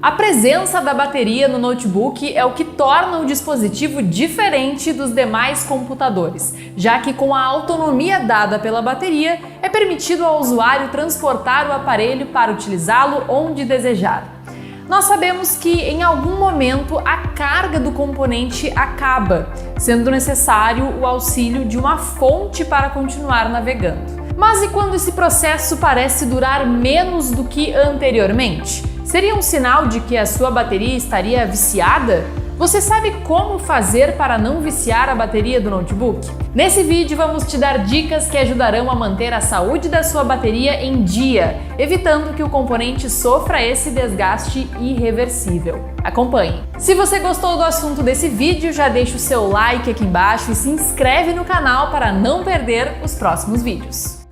A presença da bateria no notebook é o que torna o dispositivo diferente dos demais computadores, já que com a autonomia dada pela bateria, é permitido ao usuário transportar o aparelho para utilizá-lo onde desejar. Nós sabemos que em algum momento a carga do componente acaba, sendo necessário o auxílio de uma fonte para continuar navegando. Mas e quando esse processo parece durar menos do que anteriormente? Seria um sinal de que a sua bateria estaria viciada? Você sabe como fazer para não viciar a bateria do notebook? Nesse vídeo vamos te dar dicas que ajudarão a manter a saúde da sua bateria em dia, evitando que o componente sofra esse desgaste irreversível. Acompanhe! Se você gostou do assunto desse vídeo, já deixa o seu like aqui embaixo e se inscreve no canal para não perder os próximos vídeos.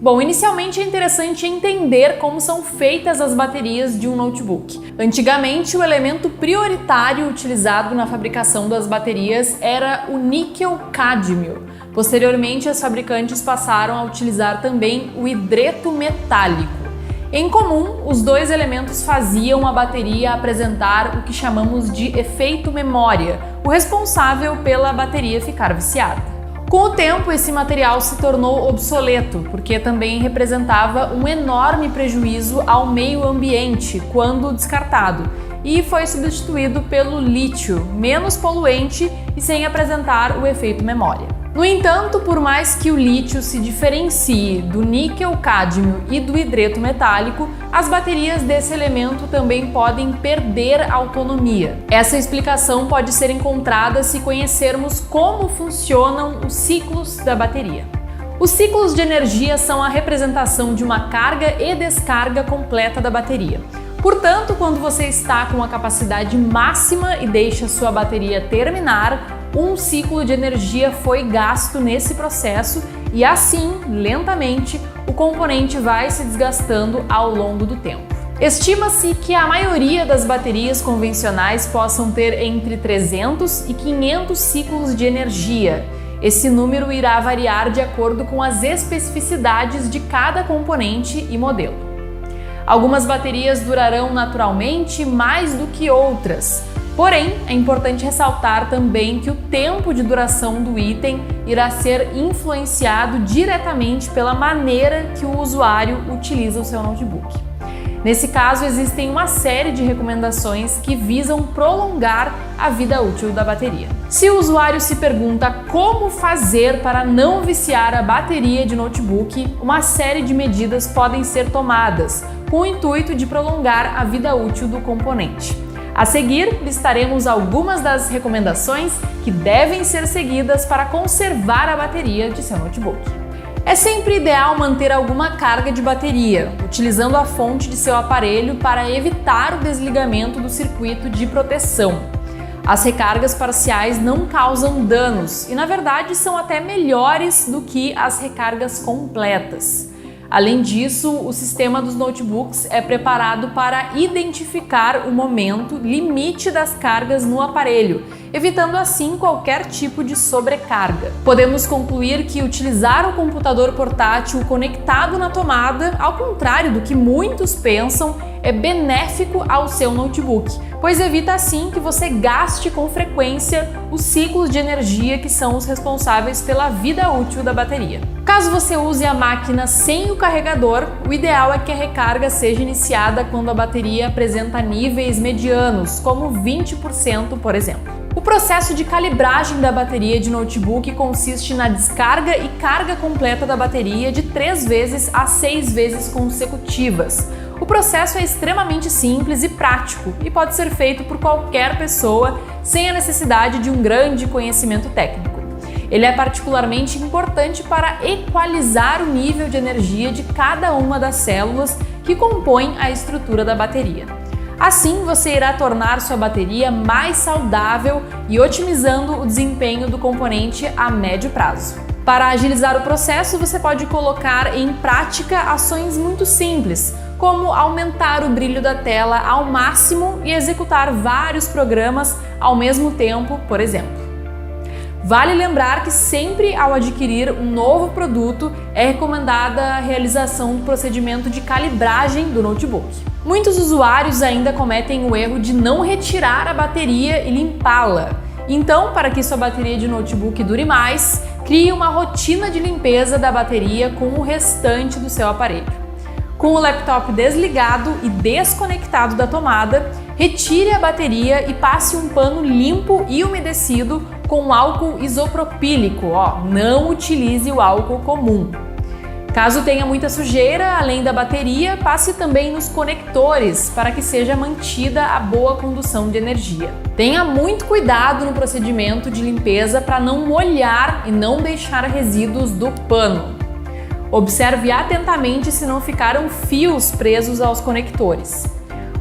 Bom, inicialmente é interessante entender como são feitas as baterias de um notebook. Antigamente, o elemento prioritário utilizado na fabricação das baterias era o níquel-cádmio. Posteriormente, as fabricantes passaram a utilizar também o hidreto metálico. Em comum, os dois elementos faziam a bateria apresentar o que chamamos de efeito memória, o responsável pela bateria ficar viciada. Com o tempo, esse material se tornou obsoleto, porque também representava um enorme prejuízo ao meio ambiente quando descartado, e foi substituído pelo lítio, menos poluente e sem apresentar o efeito memória. No entanto, por mais que o lítio se diferencie do níquel-cádmio e do hidreto metálico, as baterias desse elemento também podem perder autonomia. Essa explicação pode ser encontrada se conhecermos como funcionam os ciclos da bateria. Os ciclos de energia são a representação de uma carga e descarga completa da bateria. Portanto, quando você está com a capacidade máxima e deixa sua bateria terminar, um ciclo de energia foi gasto nesse processo e assim, lentamente, o componente vai se desgastando ao longo do tempo. Estima-se que a maioria das baterias convencionais possam ter entre 300 e 500 ciclos de energia. Esse número irá variar de acordo com as especificidades de cada componente e modelo. Algumas baterias durarão naturalmente mais do que outras. Porém, é importante ressaltar também que o tempo de duração do item irá ser influenciado diretamente pela maneira que o usuário utiliza o seu notebook. Nesse caso, existem uma série de recomendações que visam prolongar a vida útil da bateria. Se o usuário se pergunta como fazer para não viciar a bateria de notebook, uma série de medidas podem ser tomadas, com o intuito de prolongar a vida útil do componente. A seguir, listaremos algumas das recomendações que devem ser seguidas para conservar a bateria de seu notebook. É sempre ideal manter alguma carga de bateria, utilizando a fonte de seu aparelho para evitar o desligamento do circuito de proteção. As recargas parciais não causam danos e, na verdade, são até melhores do que as recargas completas. Além disso, o sistema dos notebooks é preparado para identificar o momento limite das cargas no aparelho, evitando assim qualquer tipo de sobrecarga. Podemos concluir que utilizar o computador portátil conectado na tomada, ao contrário do que muitos pensam, é benéfico ao seu notebook, pois evita assim que você gaste com frequência os ciclos de energia que são os responsáveis pela vida útil da bateria. Caso você use a máquina sem o carregador, o ideal é que a recarga seja iniciada quando a bateria apresenta níveis medianos, como 20%, por exemplo. O processo de calibragem da bateria de notebook consiste na descarga e carga completa da bateria de 3 vezes a 6 vezes consecutivas. O processo é extremamente simples e prático e pode ser feito por qualquer pessoa sem a necessidade de um grande conhecimento técnico. Ele é particularmente importante para equalizar o nível de energia de cada uma das células que compõem a estrutura da bateria. Assim, você irá tornar sua bateria mais saudável e otimizando o desempenho do componente a médio prazo. Para agilizar o processo, você pode colocar em prática ações muito simples, como aumentar o brilho da tela ao máximo e executar vários programas ao mesmo tempo, por exemplo. Vale lembrar que sempre ao adquirir um novo produto é recomendada a realização do procedimento de calibragem do notebook. Muitos usuários ainda cometem o erro de não retirar a bateria e limpá-la. Então, para que sua bateria de notebook dure mais, crie uma rotina de limpeza da bateria com o restante do seu aparelho. Com o laptop desligado e desconectado da tomada, retire a bateria e passe um pano limpo e umedecido com álcool isopropílico. Não utilize o álcool comum. Caso tenha muita sujeira, além da bateria, passe também nos conectores para que seja mantida a boa condução de energia. Tenha muito cuidado no procedimento de limpeza para não molhar e não deixar resíduos do pano. Observe atentamente se não ficaram fios presos aos conectores.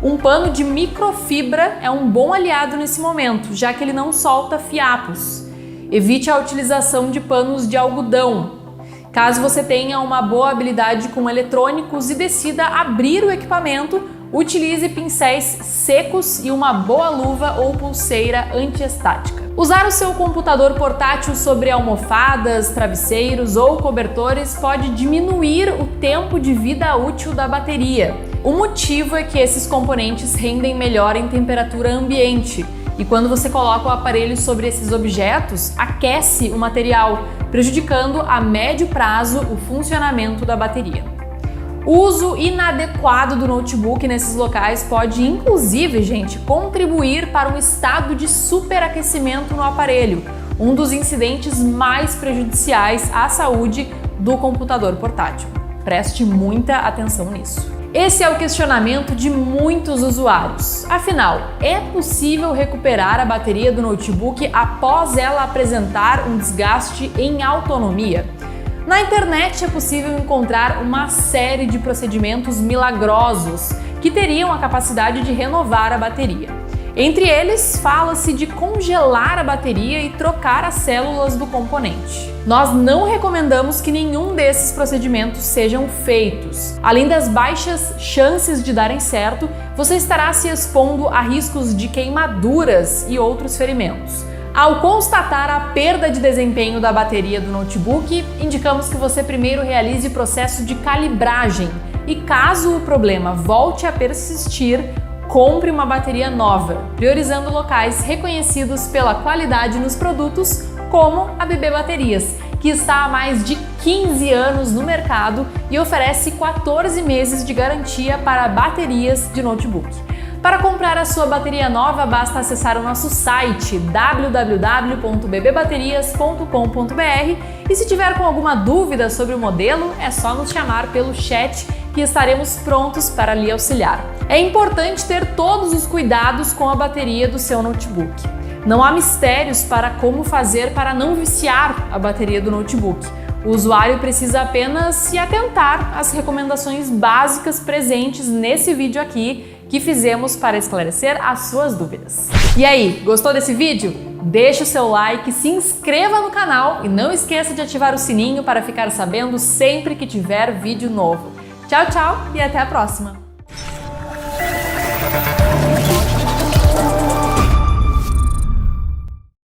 Um pano de microfibra é um bom aliado nesse momento, já que ele não solta fiapos. Evite a utilização de panos de algodão. Caso você tenha uma boa habilidade com eletrônicos e decida abrir o equipamento, utilize pincéis secos e uma boa luva ou pulseira antiestática. Usar o seu computador portátil sobre almofadas, travesseiros ou cobertores pode diminuir o tempo de vida útil da bateria. O motivo é que esses componentes rendem melhor em temperatura ambiente e quando você coloca o aparelho sobre esses objetos, aquece o material, prejudicando a médio prazo o funcionamento da bateria. O uso inadequado do notebook nesses locais pode, inclusive, contribuir para um estado de superaquecimento no aparelho, um dos incidentes mais prejudiciais à saúde do computador portátil. Preste muita atenção nisso. Esse é o questionamento de muitos usuários. Afinal, é possível recuperar a bateria do notebook após ela apresentar um desgaste em autonomia? Na internet é possível encontrar uma série de procedimentos milagrosos que teriam a capacidade de renovar a bateria. Entre eles, fala-se de congelar a bateria e trocar as células do componente. Nós não recomendamos que nenhum desses procedimentos sejam feitos. Além das baixas chances de darem certo, você estará se expondo a riscos de queimaduras e outros ferimentos. Ao constatar a perda de desempenho da bateria do notebook, indicamos que você primeiro realize o processo de calibragem e, caso o problema volte a persistir, compre uma bateria nova, priorizando locais reconhecidos pela qualidade nos produtos, como a BB Baterias, que está há mais de 15 anos no mercado e oferece 14 meses de garantia para baterias de notebook. Para comprar a sua bateria nova, basta acessar o nosso site www.bbbaterias.com.br e se tiver com alguma dúvida sobre o modelo, é só nos chamar pelo chat que estaremos prontos para lhe auxiliar. É importante ter todos os cuidados com a bateria do seu notebook. Não há mistérios para como fazer para não viciar a bateria do notebook. O usuário precisa apenas se atentar às recomendações básicas presentes nesse vídeo aqui que fizemos para esclarecer as suas dúvidas. E aí, gostou desse vídeo? Deixe o seu like, se inscreva no canal e não esqueça de ativar o sininho para ficar sabendo sempre que tiver vídeo novo. Tchau, tchau e até a próxima!